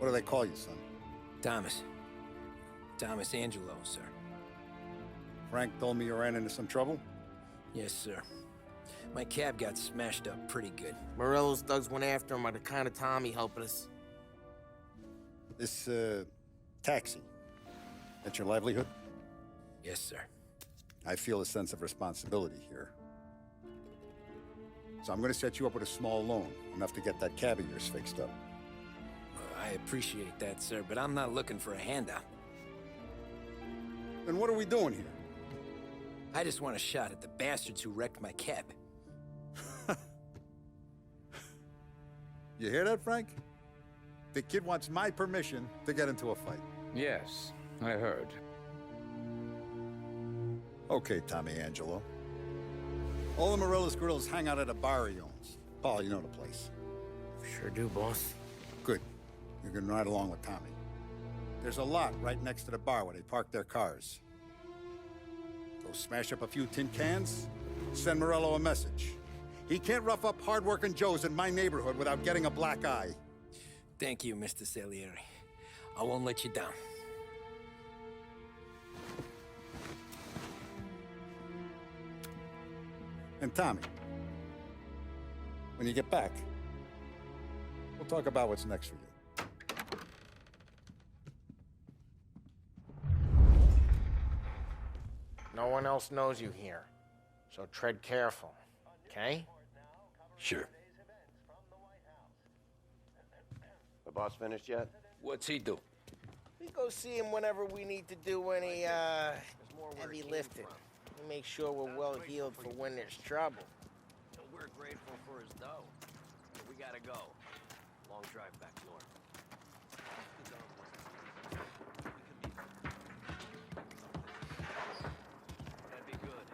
What do they call you, son? Thomas. Thomas Angelo, sir. Frank told me you ran into some trouble? Yes, sir. My cab got smashed up pretty good. Morello's thugs went after him by the kind of Tommy helping us. This, taxi. That's your livelihood? Yes, sir. I feel a sense of responsibility here. So I'm gonna set you up with a small loan, enough to get that cab of yours fixed up. I appreciate that, sir, but I'm not looking for a handout. Then what are we doing here? I just want a shot at the bastards who wrecked my cab. You hear that, Frank? The kid wants my permission to get into a fight. Yes, I heard. Okay, Tommy Angelo. All the Morella's grills hang out at a bar he owns. Paul, you know the place. Sure do, boss. Good. You can ride along with Tommy. There's a lot right next to the bar where they park their cars. Go smash up a few tin cans, send Morello a message. He can't rough up hard-working Joes in my neighborhood without getting a black eye. Thank you, Mr. Salieri. I won't let you down. And Tommy, when you get back, we'll talk about what's next for you. No one else knows you here, so tread careful, okay? Sure. The boss finished yet? What's he do? We go see him whenever we need to do any, heavy lifting. We make sure we're well-heeled for when there's trouble. We're grateful for his dough. But we gotta go. Long drive back north. That'd be good.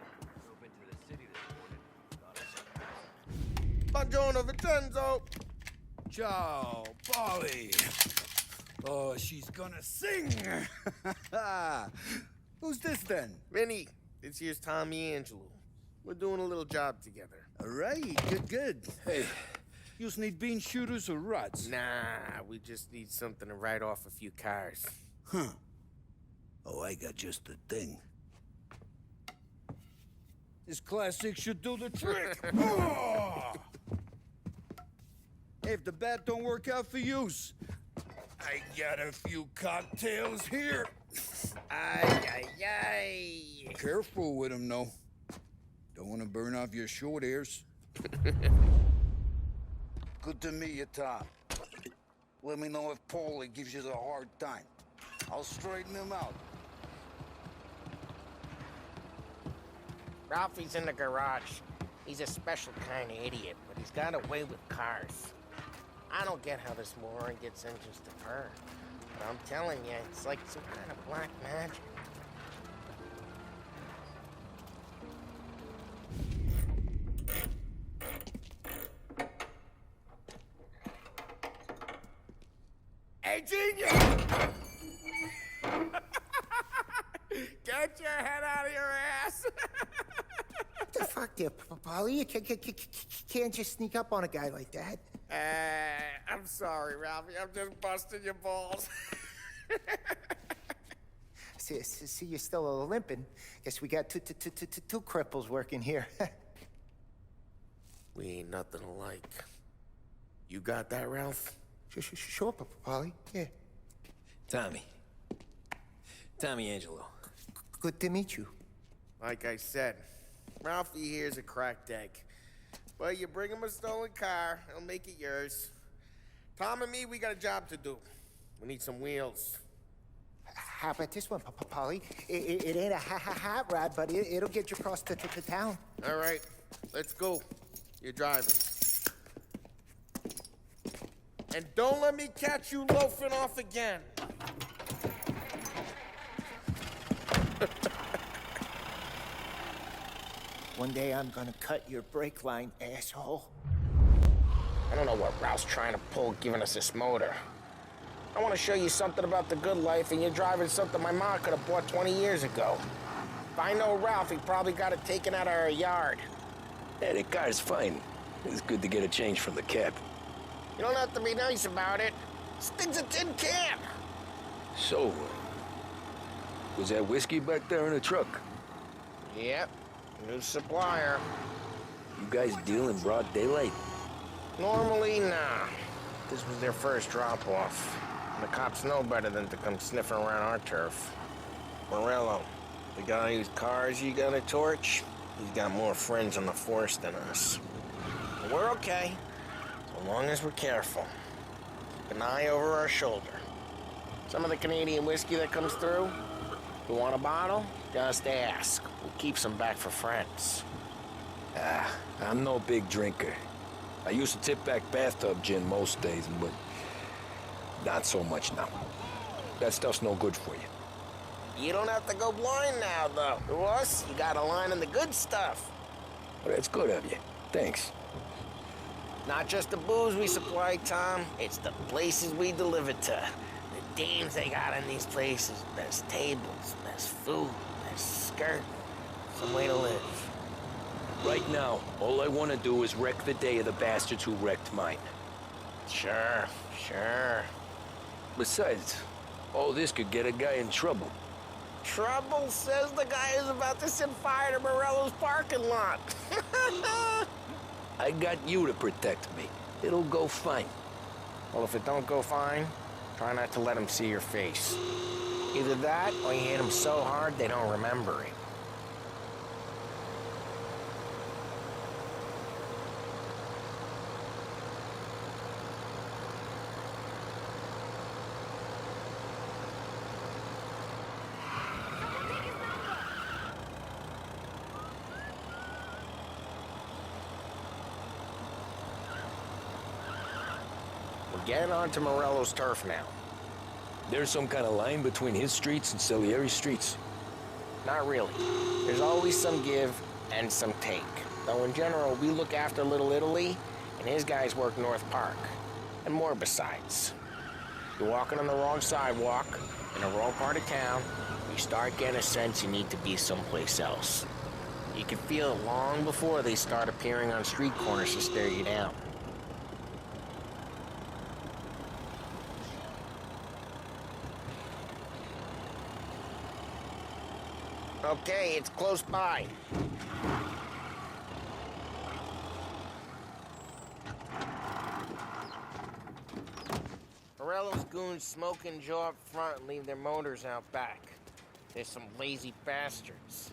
Drove into the city this morning. Buongiorno, Vincenzo! Ciao, Polly. Oh, she's gonna sing. Who's this then? Vinny, this here's Tommy Angelo. We're doing a little job together. All right, good. Hey, you need bean shooters or rods? Nah, we just need something to write off a few cars. Huh. Oh, I got just the thing. This classic should do the trick. Oh! Hey, if the bat don't work out for yous, I got a few cocktails here. Ay, ay, ay. Careful with them, though. Don't want to burn off your short hairs. Good to meet you, Tom. Let me know if Paulie gives you the hard time. I'll straighten him out. Ralphie's in the garage. He's a special kind of idiot, but he's got a way with cars. I don't get how this moron gets engines to burn. But I'm telling you, it's like some kind of black magic. Hey, genius! Get your head out of your ass! What the fuck there, Polly? You can't just sneak up on a guy like that. I'm sorry, Ralphie. I'm just busting your balls. See, you're still limping. Guess we got two cripples working here. We ain't nothing alike. You got that, Ralph? Sure, Polly. Yeah. Tommy Angelo. Good to meet you. Like I said, Ralphie here's a cracked egg. But you bring him a stolen car, he'll make it yours. Tom and me, we got a job to do. We need some wheels. How about this one, Polly? It ain't a hot rod, but it'll get you across to town. All right, let's go. You're driving. And don't let me catch you loafing off again. One day I'm gonna cut your brake line, asshole. I don't know what Ralph's trying to pull giving us this motor. I want to show you something about the good life, and you're driving something my mom could have bought 20 years ago. If I know Ralph, he probably got it taken out of our yard. Yeah, the car's fine. It's good to get a change from the cab. You don't have to be nice about it. This thing's a tin can. So, was that whiskey back there in the truck? Yep, new supplier. You guys deal in broad daylight? Normally, nah. This was their first drop-off. The cops know better than to come sniffing around our turf. Morello, the guy whose cars you got a torch, he's got more friends on the force than us. But we're okay, so long as we're careful. Keep an eye over our shoulder. Some of the Canadian whiskey that comes through, you want a bottle? Just ask. We'll keep some back for friends. I'm no big drinker. I used to tip back bathtub gin most days, but not so much now. That stuff's no good for you. You don't have to go blind now, though. To us, you got a line on the good stuff. Well, that's good of you. Thanks. Not just the booze we supply, Tom. It's the places we deliver to. The dames they got in these places. There's tables, there's food, there's skirt. Some way to live. Right now, all I want to do is wreck the day of the bastards who wrecked mine. Sure. Besides, all this could get a guy in trouble. Trouble, says the guy who's about to set fire to Morello's parking lot. I got you to protect me. It'll go fine. Well, if it don't go fine, try not to let him see your face. Either that, or you hit him so hard they don't remember it. We're getting onto Morello's turf now. There's some kind of line between his streets and Salieri's streets. Not really. There's always some give and some take. Though in general, we look after Little Italy, and his guys work North Park. And more besides. You're walking on the wrong sidewalk, in the wrong part of town, you start getting a sense you need to be someplace else. You can feel it long before they start appearing on street corners to stare you down. Okay, it's close by. Morello's goons smoke and jaw up front and leave their motors out back. They're some lazy bastards.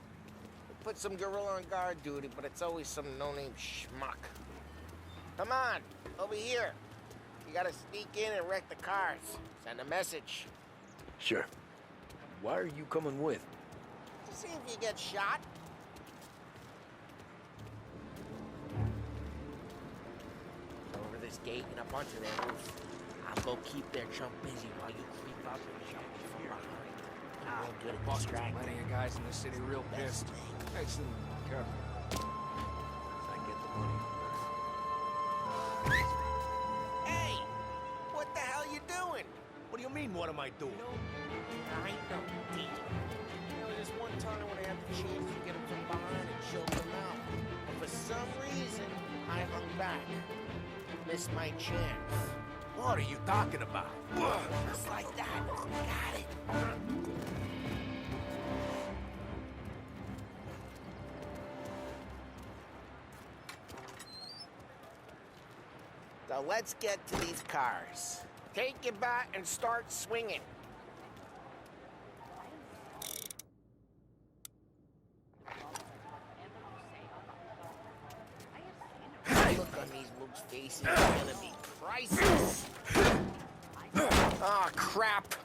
They put some gorilla on guard duty, but it's always some no-name schmuck. Come on, over here. You gotta sneak in and wreck the cars. Send a message. Sure. Why are you coming with? To see if you get shot. Over this gate and up onto their roof. I'll go keep their chump busy while you creep up and jump from behind. I'll get it distracted. Plenty of guys in the city real pissed. Excellent. Careful. I get the money. Hey! What the hell you doing? What do you mean, what am I doing? I know, D. There was this one time when I had the chance to get him from behind and choke him out. And for some reason, I hung back. Missed my chance. What are you talking about? Just like that. Got it. So let's get to these cars. Take your bat and start swinging. The look on these mooks' faces is gonna be priceless. Oh, crap.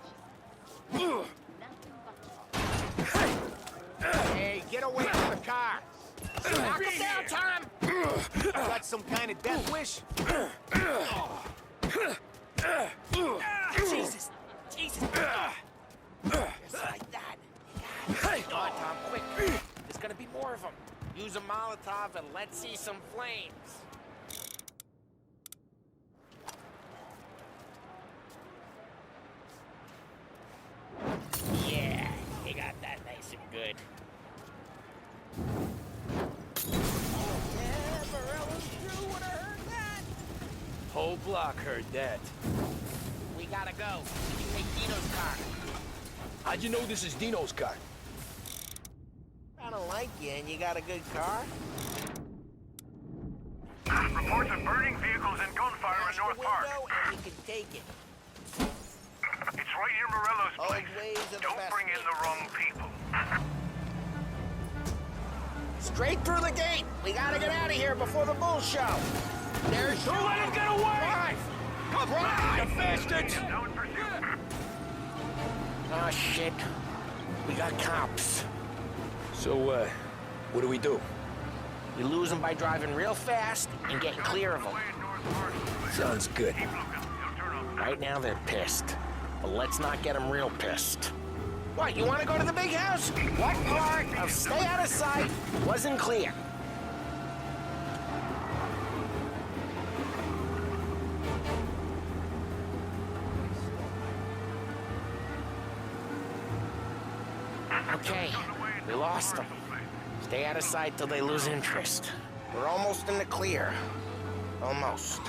Hey, get away from the car! Knock him down, Tom! Got some kind of death wish? Jesus! Jesus! Just like that. Go on, Tom, quick. There's gonna be more of them. Use a Molotov and let's see some flames. Yeah, you got that nice and good. Yeah, Morello's crew would have heard that. Whole block heard that. We we gotta go. You take Dino's car. How'd you know this is Dino's car? I don't like you, and you got a good car? Reports of burning vehicles and gunfire in Smash the North Park. window, and we can take it. It's right near Morello's Old place. ways are the Don't best bring in ways. the wrong people. Straight through the gate. We gotta get out of here before the bull show. There's... Don't let him get away! Drive! Come on, you bastards! Now in pursuit. Oh, shit. We got cops. So, what do we do? You lose them by driving real fast and getting clear of them. Way in North Park. Sounds good. Keep looking. He'll turn off. Right now, they're pissed. But let's not get them real pissed. What, you want to go to the big house? What part of stay out of sight wasn't clear? Okay, we lost them. Stay out of sight till they lose interest. We're almost in the clear. Almost.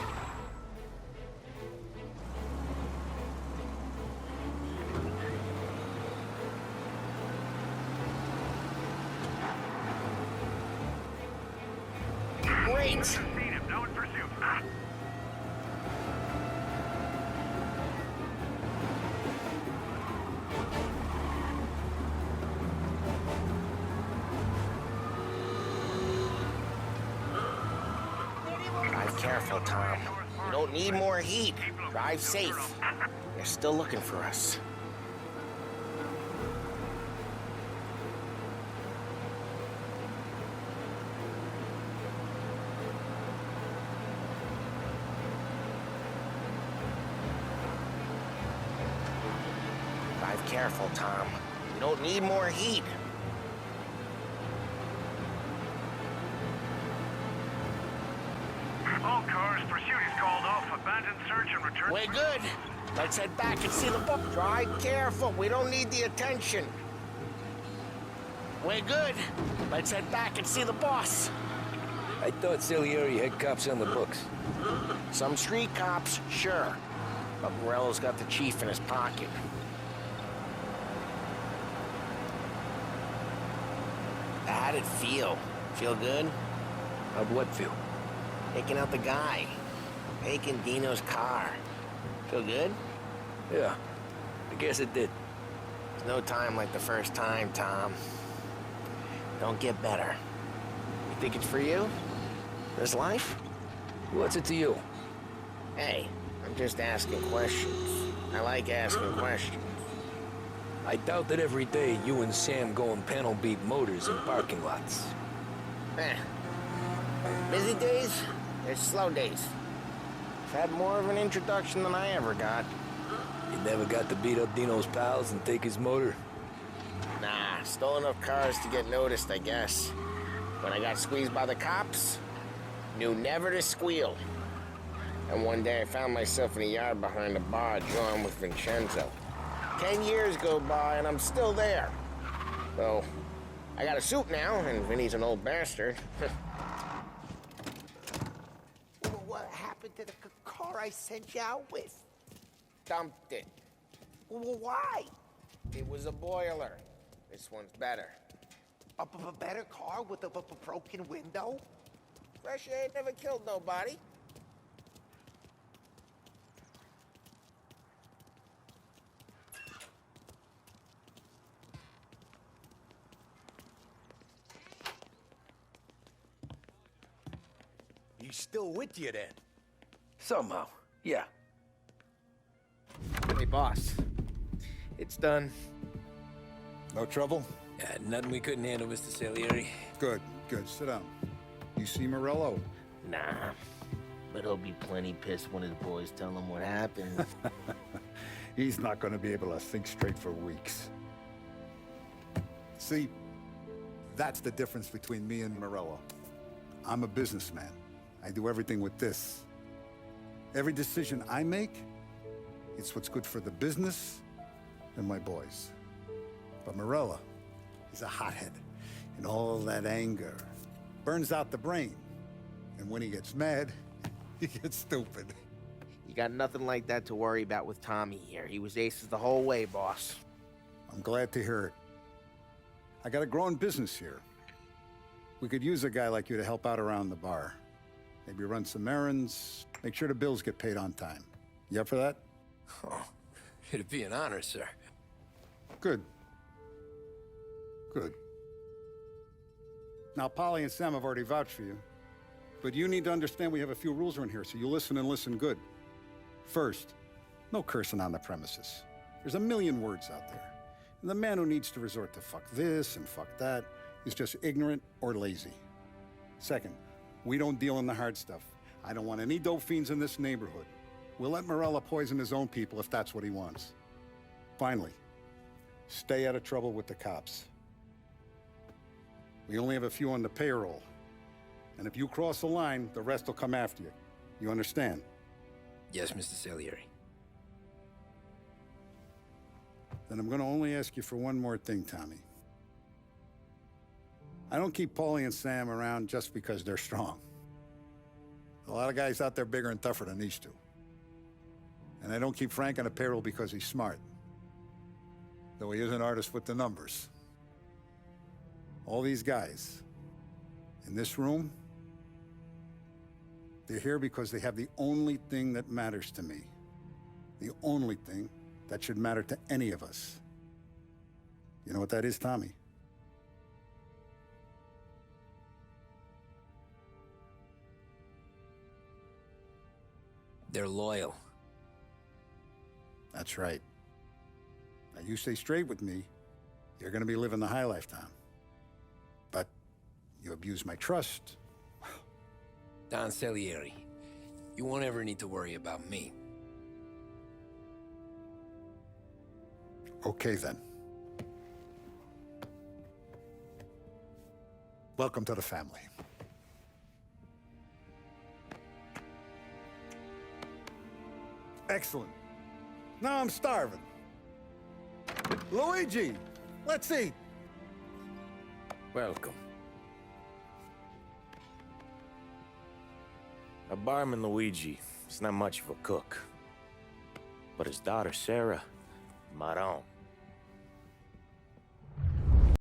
Great! Seen him. Now in pursuit. Drive careful, Tom. We don't need more heat. Drive safe. They're still looking for us. Drive careful, Tom. We don't need more heat. All cars, pursuit is called off. Abandon search and return. We're good. Let's head back and see the book. Drive careful. We don't need the attention. We're good. Let's head back and see the boss. I thought Salieri had cops on the books. Some street cops, sure. But Morello's got the chief in his pocket. How'd it feel? Feel good? How'd what feel? Taking out the guy. Taking Dino's car. Feel good? Yeah, I guess it did. There's no time like the first time, Tom. Don't get better. You think it's for you? This life? What's it to you? Hey, I'm just asking questions. I like asking questions. I doubt that every day you and Sam go and panel beat motors in parking lots. Eh. Busy days, there's slow days. I've had more of an introduction than I ever got. You never got to beat up Dino's pals and take his motor? Nah, stole enough cars to get noticed, I guess. When I got squeezed by the cops, knew never to squeal. And one day I found myself in a yard behind a bar drawing with Vincenzo. 10 years go by and I'm still there. So, I got a suit now, and Vinny's an old bastard. What happened to the car I sent you out with? Dumped it. Why? It was a boiler. This one's better. A better car with a broken window? Fresh air never killed nobody. He's still with you then? Somehow, yeah. Hey, boss. It's done. No trouble? Nothing we couldn't handle, Mr. Salieri. Good, good. Sit down. You see Morello? Nah. But he'll be plenty pissed when his boys tell him what happened. He's not going to be able to think straight for weeks. See, that's the difference between me and Morello. I'm a businessman. I do everything with this. Every decision I make, it's what's good for the business and my boys. But Morello, he's a hothead. And all that anger burns out the brain. And when he gets mad, he gets stupid. You got nothing like that to worry about with Tommy here. He was aces the whole way, boss. I'm glad to hear it. I got a growing business here. We could use a guy like you to help out around the bar. Maybe run some errands, make sure the bills get paid on time. You up for that? Oh, it'd be an honor, sir. Good. Good. Now, Polly and Sam have already vouched for you. But you need to understand we have a few rules around here, so you listen and listen good. First, no cursing on the premises. There's a million words out there. And the man who needs to resort to fuck this and fuck that is just ignorant or lazy. Second, we don't deal in the hard stuff. I don't want any dope fiends in this neighborhood. We'll let Morella poison his own people if that's what he wants. Finally, stay out of trouble with the cops. We only have a few on the payroll. And if you cross the line, the rest will come after you. You understand? Yes, Mr. Salieri. Then I'm gonna only ask you for one more thing, Tommy. I don't keep Paulie and Sam around just because they're strong. A lot of guys out there bigger and tougher than these two. And I don't keep Frank on the payroll because he's smart. Though he is an artist with the numbers. All these guys in this room, they're here because they have the only thing that matters to me. The only thing that should matter to any of us. You know what that is, Tommy? They're loyal. That's right. Now, you stay straight with me, you're gonna be living the high life, Tom. But you abuse my trust. Don Salieri, you won't ever need to worry about me. Okay, then. Welcome to the family. Excellent. Now I'm starving. Luigi, let's eat. Welcome. A barman Luigi is not much of a cook. But his daughter, Sarah, Maron,